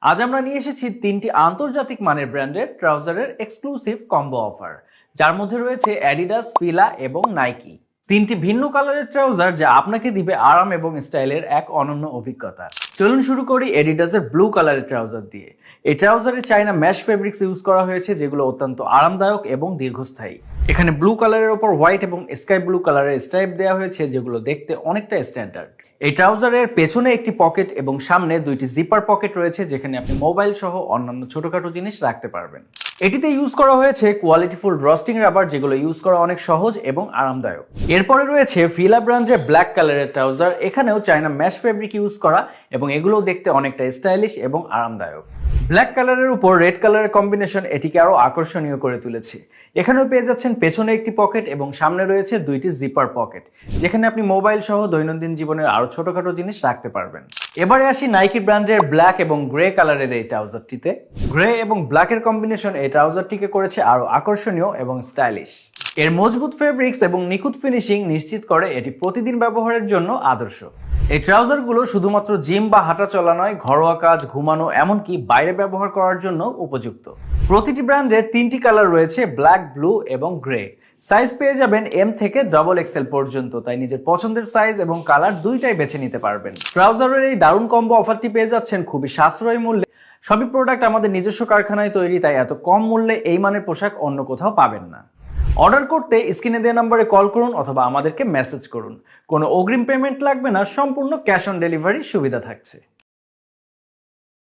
আজ আমরা নিয়ে এসেছি তিনটি আন্তর্জাতিক মানের ব্র্যান্ডের ট্রাউজারের এক্সক্লুসিভ কম্বো অফার, যার মধ্যে রয়েছে অ্যাডিডাস, ফিলা এবং নাইকি। তিনটি ভিন্ন কালারের ট্রাউজার যা আপনাকে দিবে আরাম এবং স্টাইলের এক অনন্য অভিজ্ঞতা। চলুন শুরু করি এডিডাসের ব্লু কালারের ট্রাউজার দিয়ে। এই ট্রাউজারে চাইনা ম্যাশ ফেব্রিক্স ইউজ করা হয়েছে, যেগুলো অত্যন্ত আরামদায়ক এবং দীর্ঘস্থায়ী। এখানে ব্লু কালারের ওপর হোয়াইট এবং স্কাই ব্লু কালারের স্ট্রাইপ দেওয়া হয়েছে, যেগুলো দেখতে অনেকটা স্ট্যান্ডার্ড। এই ট্রাউজারের পেছনে একটি পকেট এবং সামনে দুইটি জিপার পকেট রয়েছে, যেখানে আপনি মোবাইল সহ অন্যান্য ছোটখাটো জিনিস রাখতে পারবেন। এটিতে ইউজ করা হয়েছে কোয়ালিটিফুল রস্টিং রাবার, যেগুলো ইউজ করা অনেক সহজ এবং আরামদায়ক। এরপরে রয়েছে ফিলা ব্র্যান্ডের ব্ল্যাক কালারের ট্রাউজার। এখানেও চাইনা ম্যাশ ফেব্রিক ইউজ করা এবং এগুলো দেখতে অনেকটা স্টাইলিশ এবং আরামদায়ক। ব্ল্যাক কালারের উপর রেড কালারের কম্বিনেশন এটিকে আরো আকর্ষণীয় করে তুলেছে। এখানেও পেয়ে যাচ্ছেন পেছনে একটি পকেট এবং সামনে রয়েছে দুইটি জিপার পকেট, যেখানে আপনি মোবাইল সহ দৈনন্দিন জীবনের আরো ছোটখাটো জিনিস রাখতে পারবেন। এবারে আসি নাইকি ব্র্যান্ডের ব্ল্যাক এবং গ্রে কালারের এই ট্রাউজারটিতে। গ্রে এবং ব্ল্যাকের কম্বিনেশন এই ট্রাউজারটিকে করেছে আরো আকর্ষণীয় এবং স্টাইলিশ। এর মজবুত ফেব্রিক্স এবং নিখুঁত ফিনিশিং নিশ্চিত করে এটি প্রতিদিন ব্যবহারের জন্য আদর্শ। এই ট্রাউজারগুলো শুধুমাত্র জিম বা হাঁটা চলা নয়, ঘরোয়া কাজ, ঘুমানো, এমনকি বাইরে ব্যবহার করার জন্য উপযুক্ত। প্রতিটি ব্র্যান্ডের তিনটি কালার রয়েছে, ব্ল্যাক, ব্লু এবং গ্রে। সাইজ পেয়ে যাবেন এম থেকে XXL পর্যন্ত, তাই নিজের পছন্দের সাইজ এবং কালার দুইটাই বেছে নিতে পারবেন। ট্রাউজারের এই দারুণ কম্বো অফারটি পেয়ে যাচ্ছেন খুবই সাশ্রয়ী মূল্যে। সবই প্রোডাক্ট আমাদের নিজস্ব কারখানায় তৈরি, তাই এত কম মূল্যে এই মানের পোশাক অন্য কোথাও পাবেন না। অর্ডার করতে স্ক্রিনে দেওয়া নম্বরে কল করুন অথবা আমাদেরকে মেসেজ করুন। কোনো অগ্রিম পেমেন্ট লাগবে না, সম্পূর্ণ ক্যাশ অন ডেলিভারির সুবিধা থাকছে।